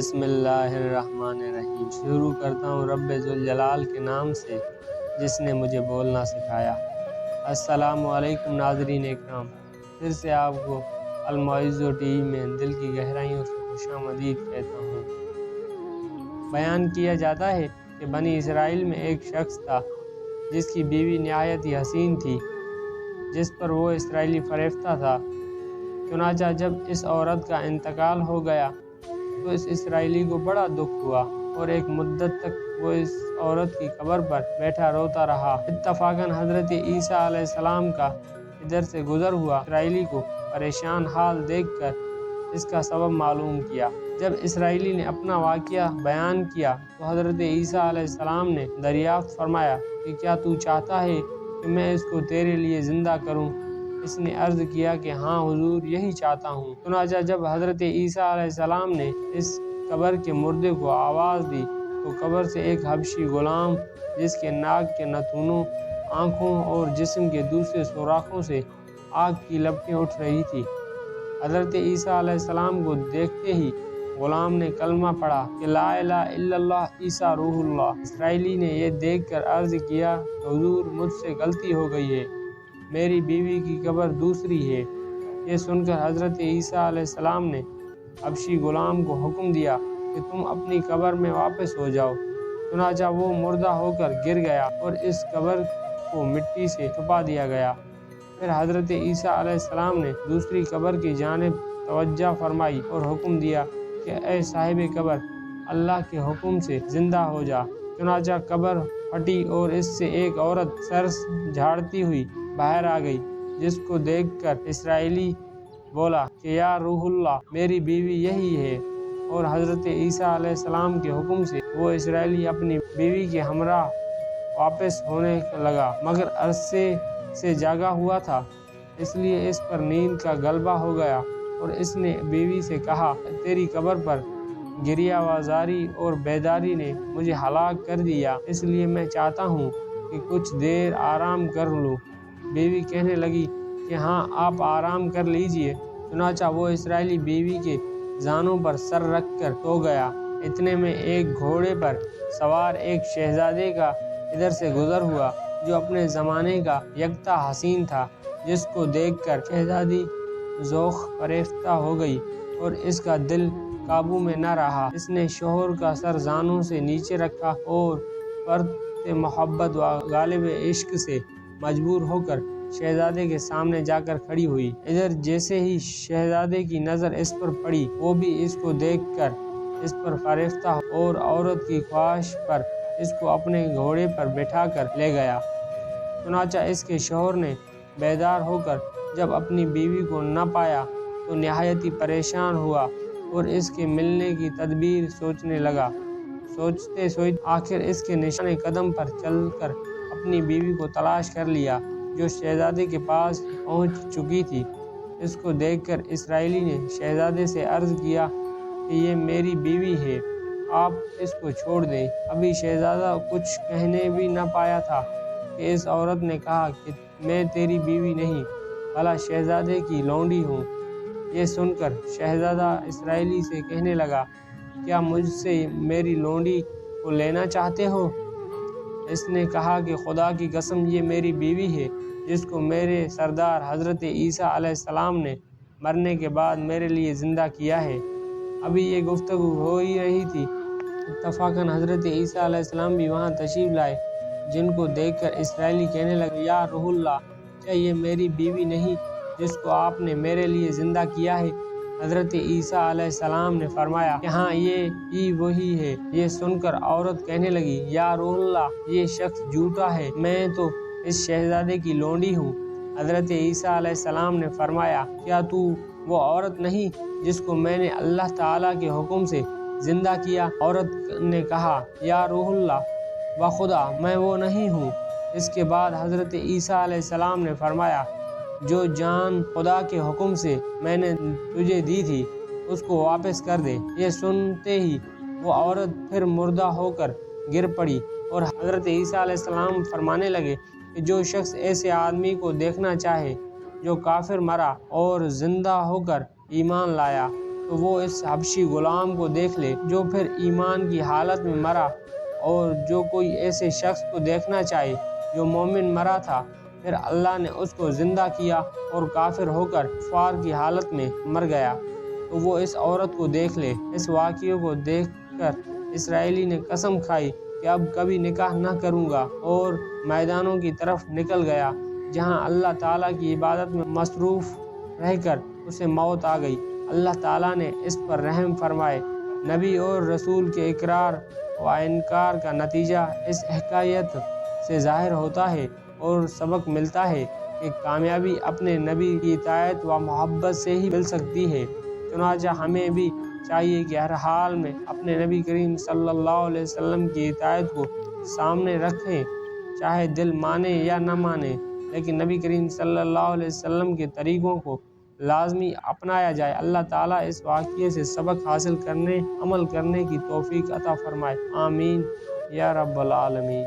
بسم اللہ الرحمن الرحیم۔ شروع کرتا ہوں رب ذوالجلال کے نام سے جس نے مجھے بولنا سکھایا۔ السلام علیکم ناظرین اکرام، پھر سے آپ کو المعز ٹی وی میں دل کی گہرائیوں سے خوش آمدید کہتا ہوں۔ بیان کیا جاتا ہے کہ بنی اسرائیل میں ایک شخص تھا جس کی بیوی نہایت ہی حسین تھی، جس پر وہ اسرائیلی فریفتہ تھا۔ چنانچہ جب اس عورت کا انتقال ہو گیا تو اس اسرائیلی کو بڑا دکھ ہوا اور ایک مدت تک وہ اس عورت کی قبر پر بیٹھا روتا رہا۔ اتفاقاً حضرت عیسیٰ علیہ السلام کا ادھر سے گزر ہوا۔ اسرائیلی کو پریشان حال دیکھ کر اس کا سبب معلوم کیا۔ جب اسرائیلی نے اپنا واقعہ بیان کیا تو حضرت عیسیٰ علیہ السلام نے دریافت فرمایا کہ کیا تو چاہتا ہے کہ میں اس کو تیرے لیے زندہ کروں؟ اس نے عرض کیا کہ ہاں حضور، یہی چاہتا ہوں۔ چنانچہ جب حضرت عیسیٰ علیہ السلام نے اس قبر کے مردے کو آواز دی تو قبر سے ایک حبشی غلام جس کے ناک کے نتھنوں، آنکھوں اور جسم کے دوسرے سوراخوں سے آگ کی لپٹیں اٹھ رہی تھی۔ حضرت عیسیٰ علیہ السلام کو دیکھتے ہی غلام نے کلمہ پڑھا کہ لا الہ الا اللہ عیسیٰ روح اللہ۔ اسرائیلی نے یہ دیکھ کر عرض کیا کہ حضور، مجھ سے غلطی ہو گئی ہے، میری بیوی کی قبر دوسری ہے۔ یہ سن کر حضرت عیسیٰ علیہ السلام نے حبشی غلام کو حکم دیا کہ تم اپنی قبر میں واپس ہو جاؤ۔ چنانچہ وہ مردہ ہو کر گر گیا اور اس قبر کو مٹی سے چھپا دیا گیا۔ پھر حضرت عیسیٰ علیہ السلام نے دوسری قبر کی جانب توجہ فرمائی اور حکم دیا کہ اے صاحب قبر، اللہ کے حکم سے زندہ ہو جا۔ چنانچہ قبر پھٹی اور اس سے ایک عورت سر جھاڑتی ہوئی باہر آ گئی، جس کو دیکھ کر اسرائیلی بولا کہ یا روح اللہ، میری بیوی یہی ہے۔ اور حضرت عیسیٰ علیہ السلام کے حکم سے وہ اسرائیلی اپنی بیوی کے ہمراہ واپس ہونے لگا، مگر عرصے سے جاگا ہوا تھا، اس لیے اس پر نیند کا غلبہ ہو گیا اور اس نے بیوی سے کہا، تیری قبر پر گریہ وزاری اور بیداری نے مجھے ہلاک کر دیا، اس لیے میں چاہتا ہوں کہ کچھ دیر آرام کر لوں۔ بیوی کہنے لگی کہ ہاں، آپ آرام کر لیجئے۔ چنانچہ وہ اسرائیلی بیوی کے زانوں پر سر رکھ کر سو گیا۔ اتنے میں ایک گھوڑے پر سوار ایک شہزادے کا ادھر سے گزر ہوا جو اپنے زمانے کا یکتا حسین تھا، جس کو دیکھ کر شہزادی ذوق فریفتہ ہو گئی اور اس کا دل قابو میں نہ رہا۔ اس نے شوہر کا سر زانوں سے نیچے رکھا اور فرط محبت و غالب عشق سے مجبور ہو کر شہزادے کے سامنے جا کر کھڑی ہوئی۔ ادھر جیسے ہی شہزادے کی نظر اس پر پڑی، وہ بھی اس کو دیکھ کر اس پر فریفتہ اور عورت کی خواہش پر اس کو اپنے گھوڑے پر بٹھا کر لے گیا۔ چنانچہ اس کے شوہر نے بیدار ہو کر جب اپنی بیوی کو نہ پایا تو نہایت ہی پریشان ہوا اور اس کے ملنے کی تدبیر سوچنے لگا۔ سوچتے سوچتے آخر اس کے نشان قدم پر چل کر اپنی بیوی کو تلاش کر لیا، جو شہزادے کے پاس پہنچ چکی تھی۔ اس کو دیکھ کر اسرائیلی نے شہزادے سے عرض کیا کہ یہ میری بیوی ہے، آپ اس کو چھوڑ دیں۔ ابھی شہزادہ کچھ کہنے بھی نہ پایا تھا کہ اس عورت نے کہا کہ میں تیری بیوی نہیں، بھلا شہزادے کی لونڈی ہوں۔ یہ سن کر شہزادہ اسرائیلی سے کہنے لگا، کیا مجھ سے میری لونڈی کو لینا چاہتے ہو؟ اس نے کہا کہ خدا کی قسم، یہ میری بیوی ہے جس کو میرے سردار حضرت عیسیٰ علیہ السلام نے مرنے کے بعد میرے لیے زندہ کیا ہے۔ ابھی یہ گفتگو ہو ہی رہی تھی، اتفاقاً حضرت عیسیٰ علیہ السلام بھی وہاں تشریف لائے، جن کو دیکھ کر اسرائیلی کہنے لگے، یا روح اللہ، کیا یہ میری بیوی نہیں جس کو آپ نے میرے لیے زندہ کیا ہے؟ حضرت عیسیٰ علیہ السلام نے فرمایا کہ ہاں، یہ ہی وہی ہے۔ یہ سن کر عورت کہنے لگی، یا روح اللہ، یہ شخص جھوٹا ہے، میں تو اس شہزادے کی لونڈی ہوں۔ حضرت عیسیٰ علیہ السلام نے فرمایا، کیا تو وہ عورت نہیں جس کو میں نے اللہ تعالیٰ کے حکم سے زندہ کیا؟ عورت نے کہا، یا روح اللہ، بخدا میں وہ نہیں ہوں۔ اس کے بعد حضرت عیسیٰ علیہ السلام نے فرمایا، جو جان خدا کے حکم سے میں نے تجھے دی تھی اس کو واپس کر دے۔ یہ سنتے ہی وہ عورت پھر مردہ ہو کر گر پڑی اور حضرت عیسیٰ علیہ السلام فرمانے لگے کہ جو شخص ایسے آدمی کو دیکھنا چاہے جو کافر مرا اور زندہ ہو کر ایمان لایا تو وہ اس حبشی غلام کو دیکھ لے جو پھر ایمان کی حالت میں مرا، اور جو کوئی ایسے شخص کو دیکھنا چاہے جو مومن مرا تھا پھر اللہ نے اس کو زندہ کیا اور کافر ہو کر کفار کی حالت میں مر گیا، تو وہ اس عورت کو دیکھ لے۔ اس واقعے کو دیکھ کر اسرائیلی نے قسم کھائی کہ اب کبھی نکاح نہ کروں گا، اور میدانوں کی طرف نکل گیا جہاں اللہ تعالیٰ کی عبادت میں مصروف رہ کر اسے موت آ گئی۔ اللہ تعالیٰ نے اس پر رحم فرمائے۔ نبی اور رسول کے اقرار و انکار کا نتیجہ اس حکایت سے ظاہر ہوتا ہے اور سبق ملتا ہے کہ کامیابی اپنے نبی کی اطاعت و محبت سے ہی مل سکتی ہے۔ چنانچہ ہمیں بھی چاہیے کہ ہر حال میں اپنے نبی کریم صلی اللہ علیہ وسلم کی اطاعت کو سامنے رکھیں، چاہے دل مانے یا نہ مانے، لیکن نبی کریم صلی اللہ علیہ وسلم کے طریقوں کو لازمی اپنایا جائے۔ اللہ تعالیٰ اس واقعے سے سبق حاصل کرنے، عمل کرنے کی توفیق عطا فرمائے۔ آمین یا رب العالمین۔